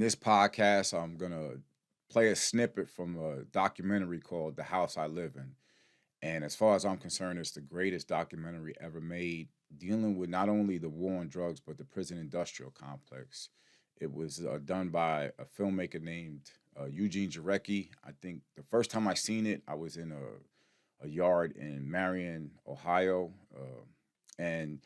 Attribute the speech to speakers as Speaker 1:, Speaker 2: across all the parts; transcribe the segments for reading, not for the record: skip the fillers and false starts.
Speaker 1: this podcast, I'm going to play a snippet from a documentary called The House I Live In. And as far as I'm concerned, it's the greatest documentary ever made, dealing with not only the war on drugs, but the prison industrial complex. It was done by a filmmaker named Eugene Jarecki. I think the first time I seen it, I was in a yard in Marion, Ohio. And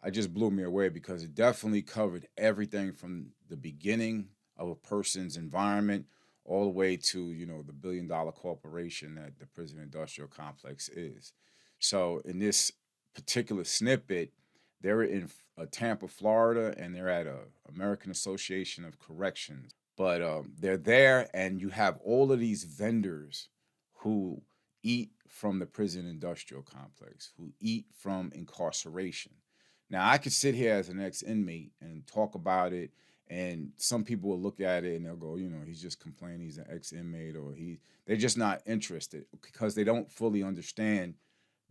Speaker 1: it just blew me away because it definitely covered everything from the beginning of a person's environment all the way to, the billion-dollar corporation that the prison industrial complex is. So in this particular snippet, they're in Tampa, Florida, and they're at a American Association of Corrections. But they're there, and you have all of these vendors who eat from the prison industrial complex, who eat from incarceration. Now, I could sit here as an ex-inmate and talk about it, and some people will look at it and they'll go, he's just complaining he's an ex-inmate, or they're just not interested because they don't fully understand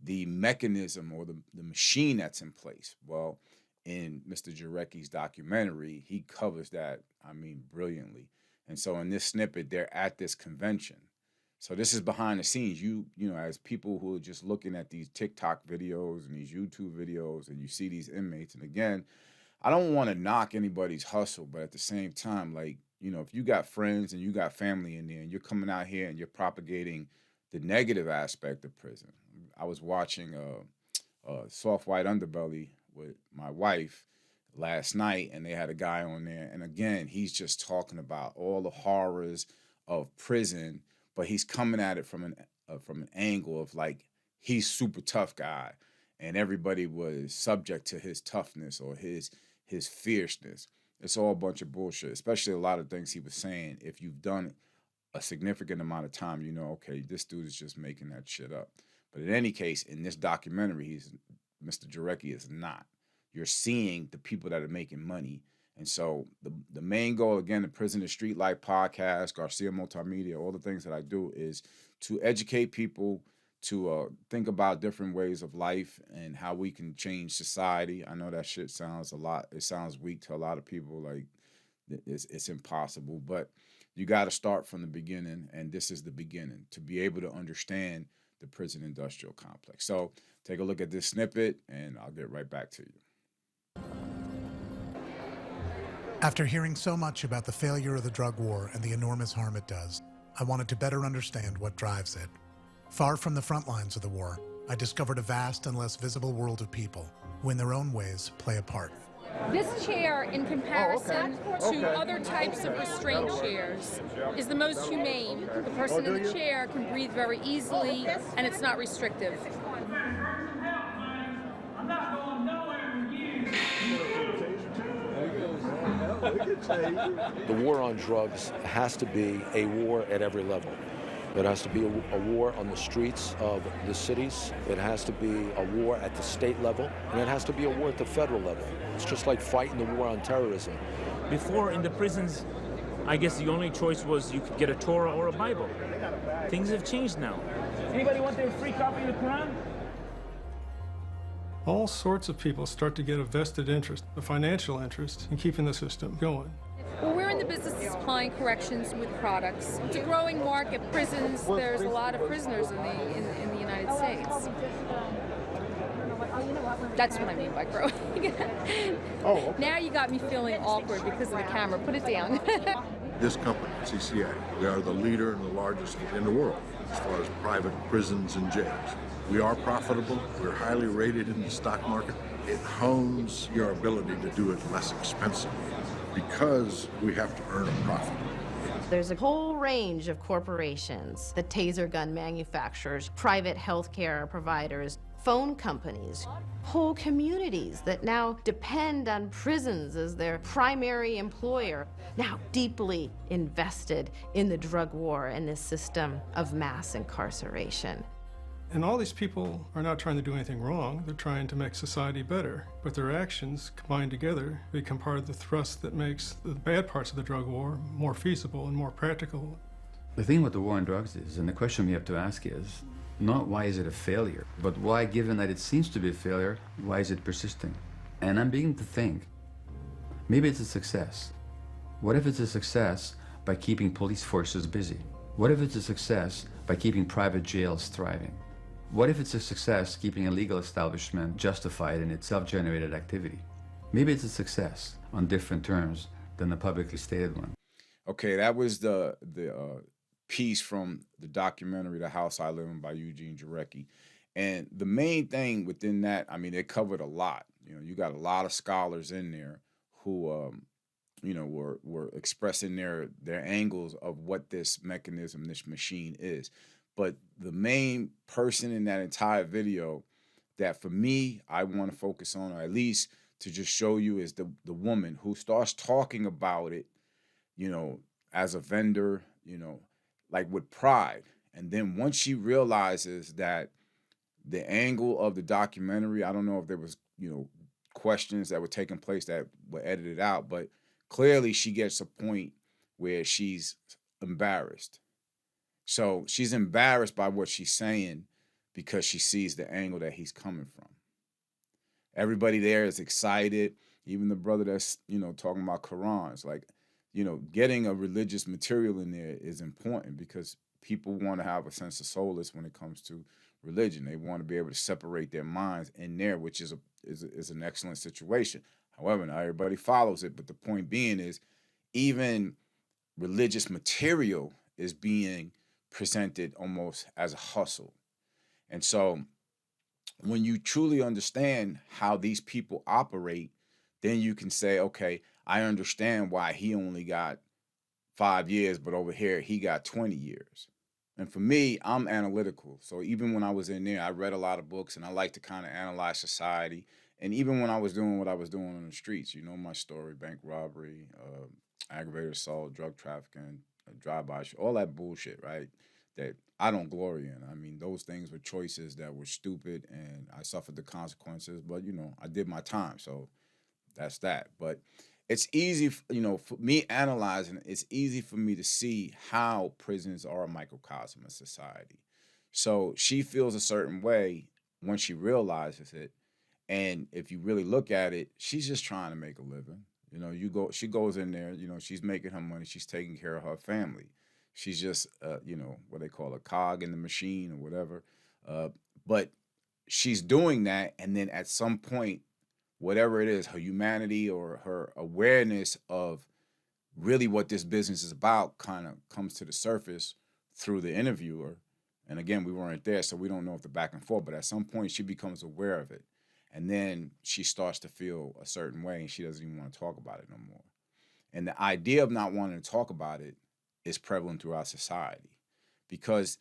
Speaker 1: the mechanism or the machine that's in place. Well, in Mr. Jarecki's documentary, he covers that, brilliantly. And so in this snippet, they're at this convention. So this is behind the scenes. You as people who are just looking at these TikTok videos and these YouTube videos, and you see these inmates, and again, I don't want to knock anybody's hustle, but at the same time, if you got friends and you got family in there and you're coming out here and you're propagating the negative aspect of prison. I was watching Soft White Underbelly with my wife last night, and they had a guy on there. And again, he's just talking about all the horrors of prison, but he's coming at it from an angle of he's super tough guy, and everybody was subject to his toughness or his fierceness. It's all a bunch of bullshit, especially a lot of things he was saying. If you've done a significant amount of time, okay, this dude is just making that shit up. But in any case, in this documentary, Mr. Jarecki is not. You're seeing the people that are making money. And so the main goal, again, the Prison to Street Life podcast, Garcia Multimedia, all the things that I do is to educate people, to think about different ways of life and how we can change society. I know that shit sounds weak to a lot of people, like it's impossible, but you got to start from the beginning, and this is the beginning, to be able to understand the prison industrial complex. So take a look at this snippet, and I'll get right back to you.
Speaker 2: After hearing so much about the failure of the drug war and the enormous harm it does, I wanted to better understand what drives it. Far from the front lines of the war, I discovered a vast and less visible world of people who in their own ways play a part.
Speaker 3: This chair, in comparison to other types of restraint chairs, is the most humane. The person in the chair can breathe very easily, and it's not restrictive.
Speaker 4: The war on drugs has to be a war at every level. It has to be a war on the streets of the cities. It has to be a war at the state level, and it has to be a war at the federal level. It's just like fighting the war on terrorism.
Speaker 5: Before, in the prisons, I guess the only choice was you could get a Torah or a Bible. Things have changed now. Anybody want their free copy of the Quran?
Speaker 6: All sorts of people start to get a vested interest, a financial interest, in keeping the system going.
Speaker 3: Well, we're in the business of supplying corrections with products. It's a growing market. Prisons, there's a lot of prisoners in the United States. That's what I mean by growing. Now you got me feeling awkward because of the camera. Put it down.
Speaker 7: This company, CCA, we are the leader and the largest in the world as far as private prisons and jails. We are profitable. We're highly rated in the stock market. It hones your ability to do it less expensively because we have to earn a profit.
Speaker 8: There's a whole range of corporations, the taser gun manufacturers, private healthcare providers, phone companies, whole communities that now depend on prisons as their primary employer, now deeply invested in the drug war and this system of mass incarceration.
Speaker 6: And all these people are not trying to do anything wrong. They're trying to make society better. But their actions combined together become part of the thrust that makes the bad parts of the drug war more feasible and more practical.
Speaker 9: The thing with the war on drugs is, and the question we have to ask is, not why is it a failure, but why, given that it seems to be a failure, why is it persisting? And I'm beginning to think, maybe it's a success. What if it's a success by keeping police forces busy? What if it's a success by keeping private jails thriving? What if it's a success keeping a legal establishment justified in its self-generated activity? Maybe it's a success on different terms than the publicly stated one.
Speaker 1: Okay, that was the piece from the documentary "The House I Live In" by Eugene Jarecki, and the main thing within that, I mean, it covered a lot. You know, you got a lot of scholars in there who, you know, were expressing their angles of what this mechanism, this machine is. But the main person in that entire video that for me I want to focus on, or at least to just show you, is the woman who starts talking about it, you know, as a vendor, you know, like with pride. And then once she realizes that the angle of the documentary, I don't know if there was, you know, questions that were taking place that were edited out, but clearly she gets a point where she's embarrassed. So she's embarrassed by what she's saying because she sees the angle that he's coming from. Everybody there is excited. Even the brother that's, you know, talking about Qurans. Like, you know, getting a religious material in there is important because people want to have a sense of solace when it comes to religion. They want to be able to separate their minds in there, which is an excellent situation. However, not everybody follows it. But the point being is, even religious material is being presented almost as a hustle. And so when you truly understand how these people operate, then you can say, okay, I understand why he only got 5 years, but over here he got 20 years. And for me, I'm analytical. So even when I was in there, I read a lot of books and I like to kind of analyze society. And even when I was doing what I was doing on the streets, you know my story: bank robbery, aggravated assault, drug trafficking, drive-by, all that bullshit, right? That I don't glory in. I mean, those things were choices that were stupid and I suffered the consequences, but, you know, I did my time. So that's that. But it's easy, you know, for me analyzing, it's easy for me to see how prisons are a microcosm of society. So she feels a certain way when she realizes it. And if you really look at it, she's just trying to make a living. You know, she goes in there, you know, she's making her money, she's taking care of her family. She's just, you know, what they call a cog in the machine or whatever. But she's doing that. And then at some point, whatever it is, her humanity or her awareness of really what this business is about kind of comes to the surface through the interviewer. And again, we weren't there, so we don't know if the back and forth, but at some point she becomes aware of it. And then she starts to feel a certain way and she doesn't even want to talk about it no more. And the idea of not wanting to talk about it is prevalent throughout society, because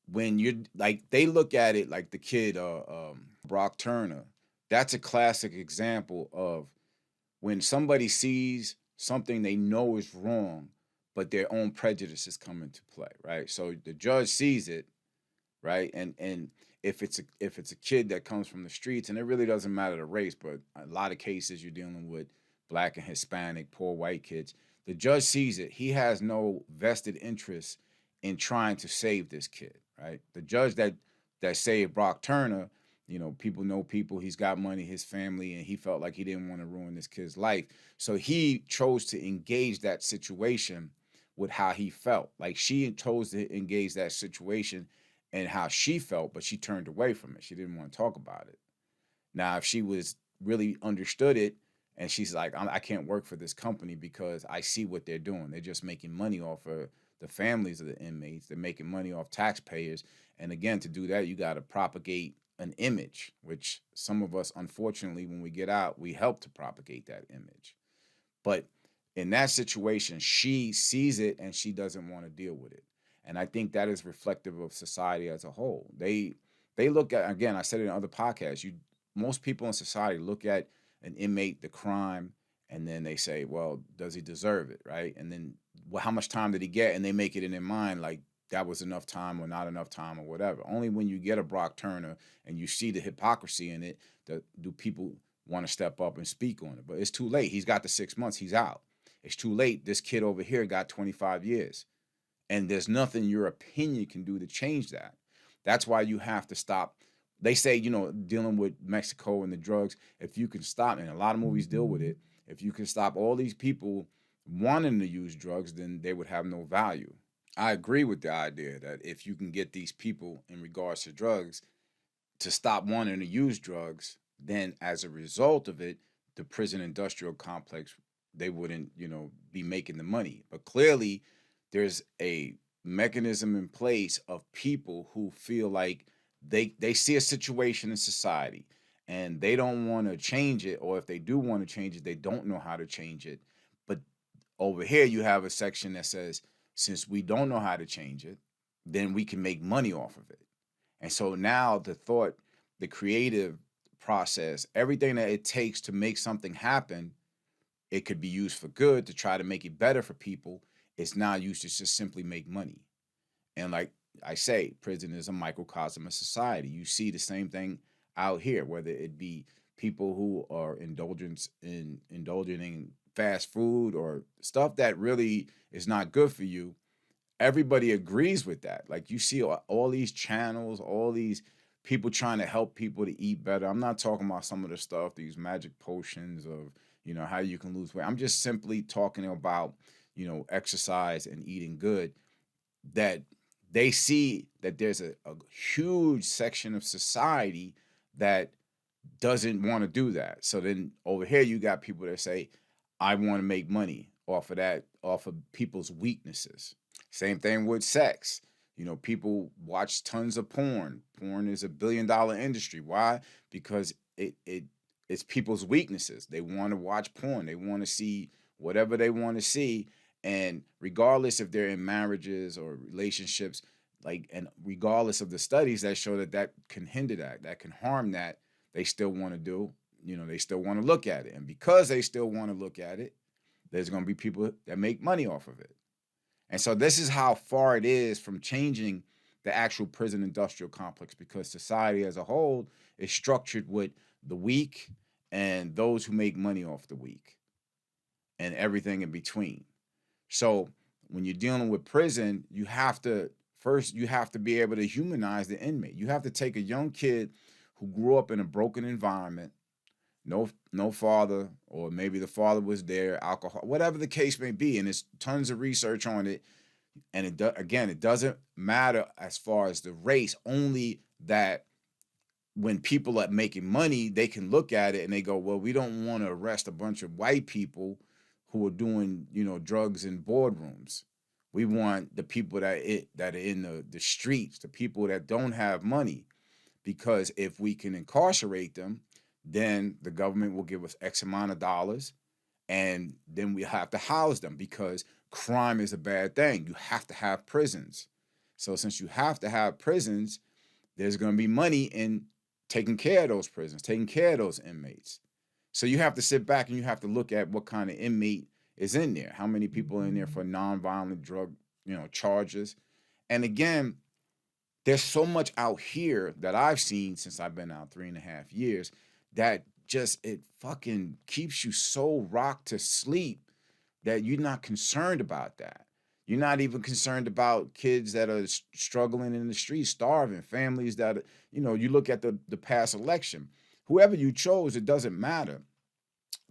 Speaker 1: when you're like, they look at it like the kid, Brock Turner. That's a classic example of when somebody sees something they know is wrong, but their own prejudices come into play, right? So the judge sees it, right? And if it's a kid that comes from the streets, and it really doesn't matter the race, but a lot of cases you're dealing with Black and Hispanic, poor white kids. The judge sees it. He has no vested interest in trying to save this kid, right? The judge that saved Brock Turner, you know, people know people. He's got money, his family, and he felt like he didn't want to ruin this kid's life. So he chose to engage that situation with how he felt. Like, she chose to engage that situation and how she felt, but she turned away from it. She didn't want to talk about it. Now, if she was really understood it, and she's like, I can't work for this company because I see what they're doing. They're just making money off of the families of the inmates. They're making money off taxpayers. And again, to do that, you got to propagate an image, which some of us, unfortunately, when we get out, we help to propagate that image. But in that situation, she sees it and she doesn't want to deal with it. And I think that is reflective of society as a whole. They look at, again, I said it in other podcasts, most people in society look at an inmate, the crime, and then they say, well, does he deserve it, right? And then, well, how much time did he get? And they make it in their mind like that was enough time or not enough time or whatever. Only when you get a Brock Turner and you see the hypocrisy in it, do people want to step up and speak on it. But it's too late. He's got the 6 months. He's out. It's too late. This kid over here got 25 years. And there's nothing your opinion can do to change that. That's why you have to stop. They say, you know, dealing with Mexico and the drugs, if you can stop, and a lot of movies deal with it, if you can stop all these people wanting to use drugs, then they would have no value. I agree with the idea that if you can get these people in regards to drugs to stop wanting to use drugs, then as a result of it, the prison industrial complex, they wouldn't, be making the money. But clearly there's a mechanism in place of people who feel like they see a situation in society and they don't want to change it, or if they do want to change it, they don't know how to change it. But over here you have a section that says, since we don't know how to change it, then we can make money off of it. And so now the creative process, everything that it takes to make something happen, it could be used for good to try to make it better for people. It's now used to just simply make money. And like I say, prison is a microcosm of society. You see the same thing out here, whether it be people who are indulging in fast food or stuff that really is not good for you. Everybody agrees with that. Like you see all these channels, all these people trying to help people to eat better. I'm not talking about some of the stuff, these magic potions of, how you can lose weight. I'm just simply talking about, exercise and eating good, that they see that there's a huge section of society that doesn't want to do that. So then over here, you got people that say, I want to make money off of that, off of people's weaknesses. Same thing with sex. People watch tons of porn. Porn is $1 billion industry. Why? Because it's people's weaknesses. They want to watch porn. They want to see whatever they want to see. And regardless if they're in marriages or relationships, and regardless of the studies that show that can hinder that can harm that, they still want to do, they still want to look at it. And because they still want to look at it, there's going to be people that make money off of it. And so this is how far it is from changing the actual prison industrial complex, because society as a whole is structured with the weak and those who make money off the weak and everything in between. So when you're dealing with prison, you have to be able to humanize the inmate. You have to take a young kid who grew up in a broken environment, no father, or maybe the father was there, alcohol, whatever the case may be. And there's tons of research on it. And it doesn't matter as far as the race, only that when people are making money, they can look at it and they go, well, we don't want to arrest a bunch of white people who are doing, drugs in boardrooms. We want the people that are in the streets, the people that don't have money, because if we can incarcerate them, then the government will give us X amount of dollars, and then we have to house them, because crime is a bad thing. You have to have prisons. So since you have to have prisons, there's going to be money in taking care of those prisons, taking care of those inmates. So you have to sit back and you have to look at what kind of inmate is in there. How many people are in there for nonviolent drug, charges? And again, there's so much out here that I've seen since I've been out 3.5 years that it fucking keeps you so rocked to sleep that you're not concerned about that. You're not even concerned about kids that are struggling in the streets, starving, families that, you look at the past election. Whoever you chose, it doesn't matter.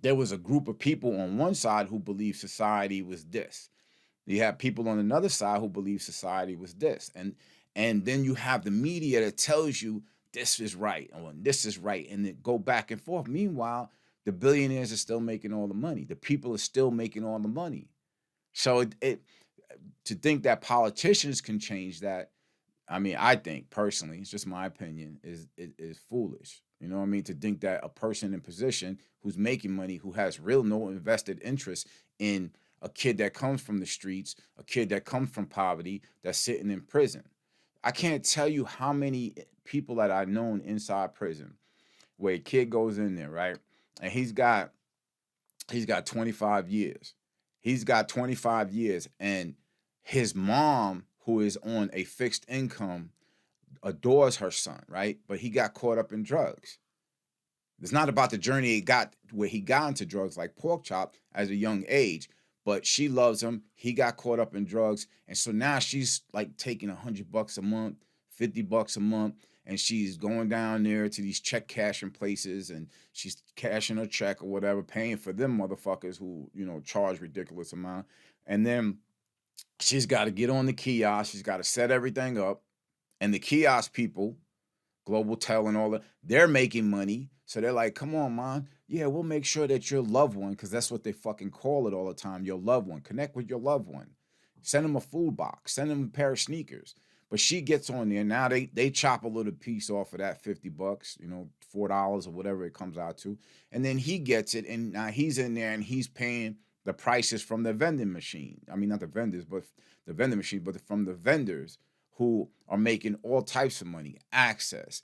Speaker 1: There was a group of people on one side who believed society was this. You have people on another side who believe society was this. And then you have the media that tells you this is right or this is right, and it go back and forth. Meanwhile, the billionaires are still making all the money. The people are still making all the money. So to think that politicians can change that, I think personally, it's just my opinion, is foolish. To think that a person in position who's making money, who has no invested interest in a kid that comes from the streets, a kid that comes from poverty, that's sitting in prison. I can't tell you how many people that I've known inside prison where a kid goes in there, right? And he's got 25 years. He's got 25 years, and his mom, who is on a fixed income, adores her son, right? But he got caught up in drugs. It's not about the journey he got into drugs like pork chop as a young age, but she loves him. He got caught up in drugs. And so now she's like taking $100 a month, $50 a month. and she's going down there to these check cashing places, and she's cashing her check or whatever, paying for them motherfuckers who, you know, charge ridiculous amount. And then she's got to get on the kiosk. She's got to set everything up. And the kiosk people, Global Tel and all that, they're making money. So they're like, come on, man. Yeah, we'll make sure that your loved one, because that's what they fucking call it all the time, your loved one. Connect with your loved one. Send them a food box. Send them a pair of sneakers. But she gets on there. Now they chop a little piece off of that $50, you know, $4 or whatever it comes out to. And then he gets it, and now he's in there and he's paying the prices from the vending machine. I mean, not the vendors, but the vending machine, but from the vendors who are making all types of money. Access,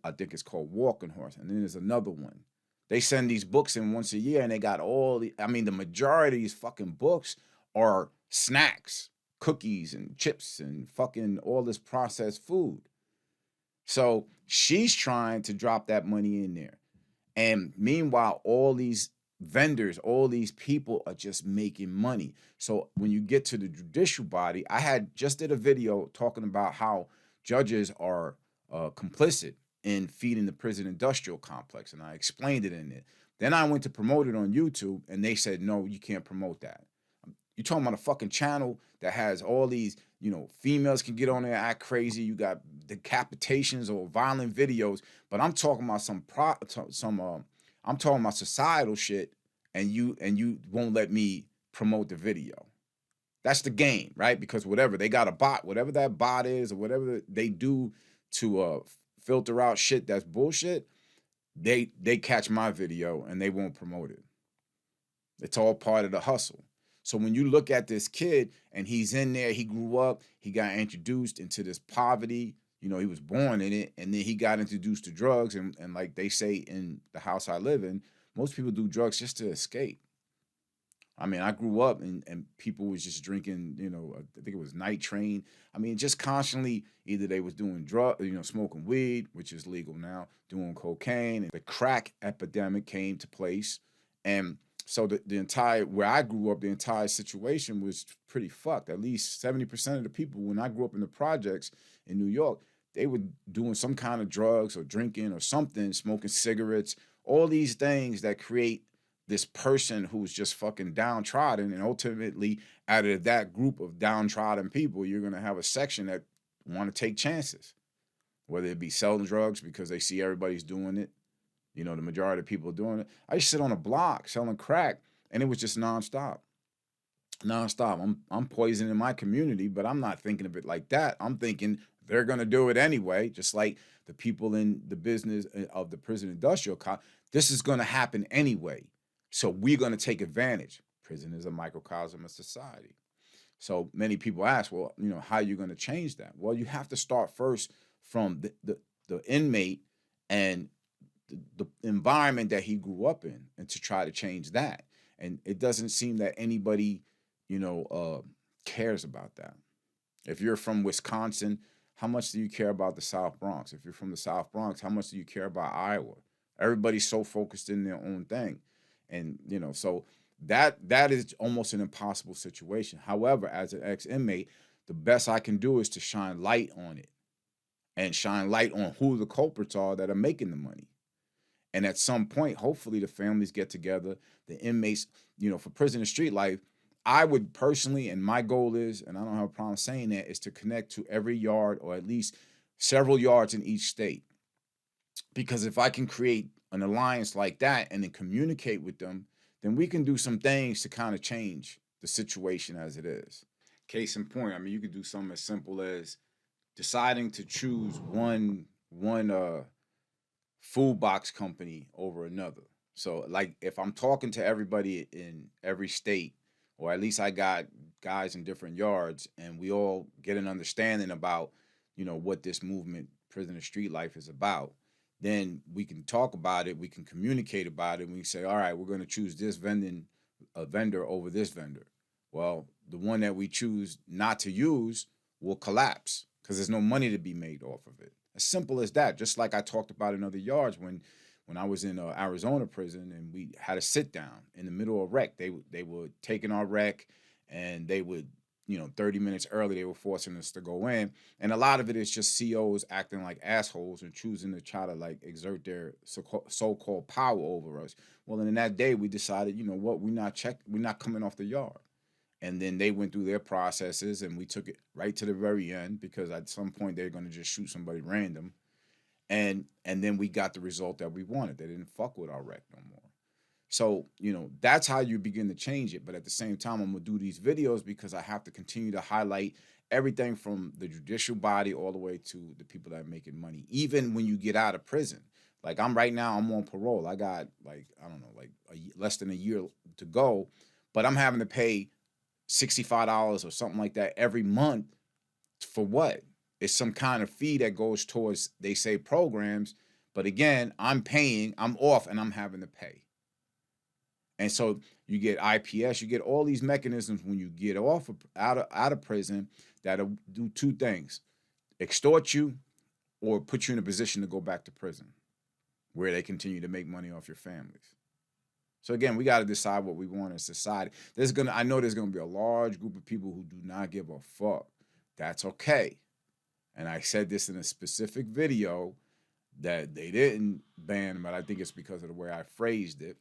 Speaker 1: I think it's called Walking Horse. And then there's another one. They send these books in once a year, and they got all the, I mean, the majority of these fucking books are snacks, cookies and chips and fucking all this processed food. So she's trying to drop that money in there. And meanwhile, all these vendors, all these people are just making money. So when you get to the judicial body, I just did a video talking about how judges are complicit in feeding the prison industrial complex, and I explained it in it. Then I went to promote it on YouTube, and they said, no, you can't promote that. You're talking about a fucking channel that has all these, you know, females can get on there, act crazy. You got decapitations or violent videos, but I'm talking about I'm talking about societal shit, and you won't let me promote the video. That's the game, right? Because whatever, they got a bot, whatever that bot is, or whatever they do to filter out shit that's bullshit, they catch my video and they won't promote it. It's all part of the hustle. So when you look at this kid and he's in there, he grew up, he got introduced into this poverty, you know, he was born in it, and then he got introduced to drugs, and like they say in the house I live in, most people do drugs just to escape. I mean, I grew up and people was just drinking, you know, I think it was Night Train. I mean, just constantly, either they was doing smoking weed, which is legal now, doing cocaine, and the crack epidemic came to place. And so the entire, where I grew up, the entire situation was pretty fucked. At least 70% of the people, when I grew up in the projects in New York, they were doing some kind of drugs or drinking or something, smoking cigarettes, all these things that create this person who's just fucking downtrodden. And ultimately, out of that group of downtrodden people, you're going to have a section that want to take chances, whether it be selling drugs because they see everybody's doing it. You know, the majority of people are doing it. I used to sit on a block selling crack, and it was just nonstop. I'm poisoning my community, but I'm not thinking of it like that. I'm thinking they're going to do it anyway, just like the people in the business of the prison industrial. This is going to happen anyway. So we're going to take advantage. Prison is a microcosm of society. So many people ask, well, you know, how are you going to change that? Well, you have to start first from the inmate and the environment that he grew up in, and to try to change that. And it doesn't seem that anybody, you know, cares about that. If you're from Wisconsin, how much do you care about the South Bronx? If you're from the South Bronx, how much do you care about Iowa? Everybody's so focused in their own thing. And, you know, so that is almost an impossible situation. However, as an ex-inmate, the best I can do is to shine light on it, and shine light on who the culprits are that are making the money. And at some point, hopefully the families get together, the inmates, you know, for prison and street life, I would personally, and my goal is, and I don't have a problem saying that, is to connect to every yard, or at least several yards in each state. Because if I can create an alliance like that and then communicate with them, then we can do some things to kind of change the situation as it is. Case in point, I mean, you could do something as simple as deciding to choose one food box company over another. So like if I'm talking to everybody in every state, or at least I got guys in different yards, and we all get an understanding about, you know, what this movement, prison and street life, is about, then we can talk about it, we can communicate about it, and we say, all right, we're going to choose this vendor over this vendor. Well, the one that we choose not to use will collapse because there's no money to be made off of it. As simple as that. Just like I talked about in other yards when I was in Arizona prison, and we had a sit down in the middle of rec. They were taking our rec, and they would, 30 minutes early, they were forcing us to go in. And a lot of it is just COs acting like assholes and choosing to try to like exert their so-called power over us. Well, and in that day, we decided, you know what, we're not coming off the yard. And then they went through their processes and we took it right to the very end because at some point they're going to just shoot somebody random. And then we got the result that we wanted. They didn't fuck with our rec no more. So, that's how you begin to change it. But at the same time, I'm going to do these videos because I have to continue to highlight everything from the judicial body all the way to the people that are making money, even when you get out of prison. Like I'm on parole. I got less than a year to go, but I'm having to pay $65 or something like that every month for what? It's some kind of fee that goes towards, they say, programs. But again, I'm paying, I'm off, and I'm having to pay. And so you get IPS, you get all these mechanisms when you get out of prison that'll do two things: extort you or put you in a position to go back to prison where they continue to make money off your families. So again, we got to decide what we want in society. I know there's going to be a large group of people who do not give a fuck. That's okay. And I said this in a specific video that they didn't ban, but I think it's because of the way I phrased it,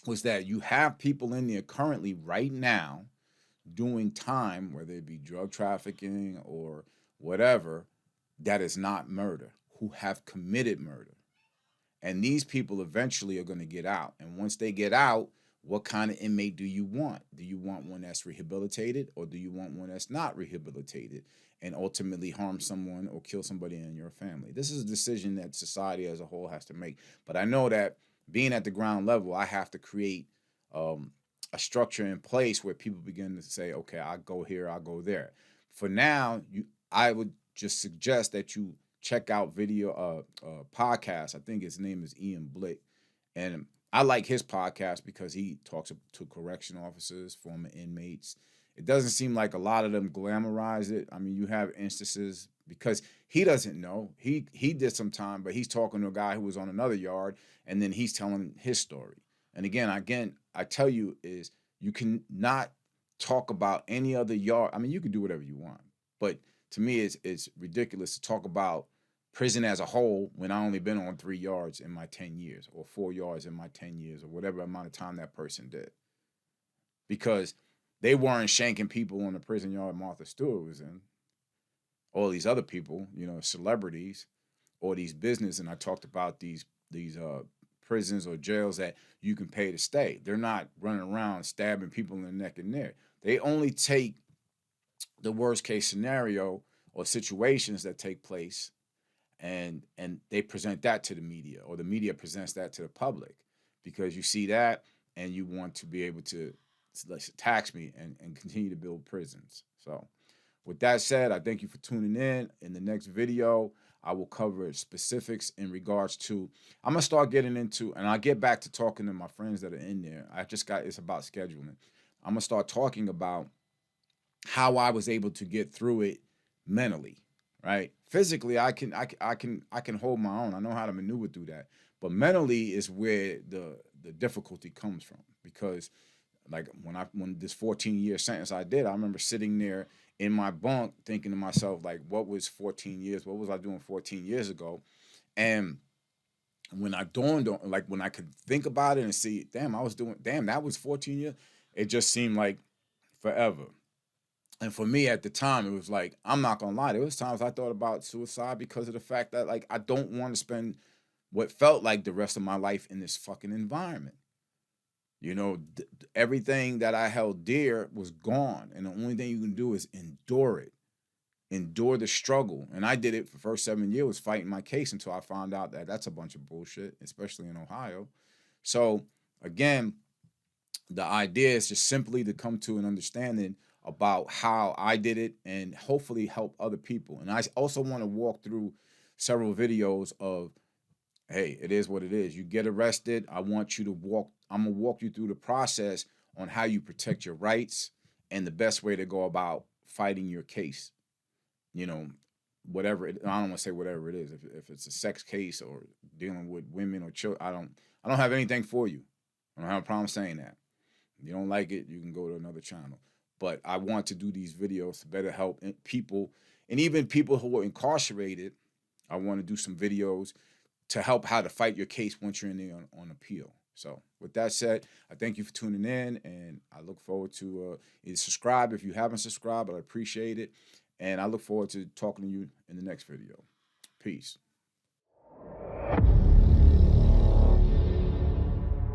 Speaker 1: was that you have people in there currently right now doing time, whether it be drug trafficking or whatever, that is not murder, who have committed murder. And these people eventually are going to get out. And once they get out, what kind of inmate do you want? Do you want one that's rehabilitated, or do you want one that's not rehabilitated and ultimately harm someone or kill somebody in your family? This is a decision that society as a whole has to make. But I know that being at the ground level, I have to create a structure in place where people begin to say, okay, I'll go here, I'll go there. For now, I would just suggest that you check out podcast. I think his name is Ian Blick. And I like his podcast because he talks to correction officers, former inmates. It doesn't seem like a lot of them glamorize it. I mean, you have instances because he doesn't know. He did some time, but he's talking to a guy who was on another yard, and then he's telling his story. And again, I tell you is you can not talk about any other yard. I mean, you can do whatever you want, but to me, it's ridiculous to talk about prison as a whole when I only been on 3 yards in my 10 years or 4 yards in my 10 years or whatever amount of time that person did. Because they weren't shanking people on the prison yard Martha Stewart was in. All these other people, celebrities or these business. And I talked about these prisons or jails that you can pay to stay. They're not running around stabbing people in the neck and neck. They only take the worst case scenario or situations that take place and they present that to the media, or the media presents that to the public, because you see that and you want to be able to tax me and continue to build prisons. So with that said, I thank you for tuning in. In the next video, I will cover specifics in regards to, I'm going to start getting into, and I'll get back to talking to my friends that are in there. It's about scheduling. I'm going to start talking about how I was able to get through it mentally, right? Physically, I can hold my own. I know how to maneuver through that. But mentally is where the difficulty comes from, because like when this 14-year sentence I did, I remember sitting there in my bunk thinking to myself, like, what was 14 years? What was I doing 14 years ago? And when I dawned on, like, when I could think about it and see, that was 14 years. It just seemed like forever. And for me at the time, it was like, I'm not going to lie, there was times I thought about suicide because of the fact that, like, I don't want to spend what felt like the rest of my life in this fucking environment. Everything that I held dear was gone. And the only thing you can do is endure it. Endure the struggle. And I did it for the first 7 years, fighting my case until I found out that that's a bunch of bullshit, especially in Ohio. So, again, the idea is just simply to come to an understanding about how I did it and hopefully help other people. And I also want to walk through several videos of, hey, it is what it is. You get arrested. I'm going to walk you through the process on how you protect your rights and the best way to go about fighting your case. Whatever I don't want to say whatever it is. If it's a sex case or dealing with women or children, I don't have anything for you. I don't have a problem saying that. If you don't like it, you can go to another channel. but I want to do these videos to better help people, and even people who are incarcerated. I want to do some videos to help how to fight your case once you're in there on appeal. So with that said, I thank you for tuning in, and I look forward to either subscribe if you haven't subscribed, but I appreciate it. And I look forward to talking to you in the next video. Peace.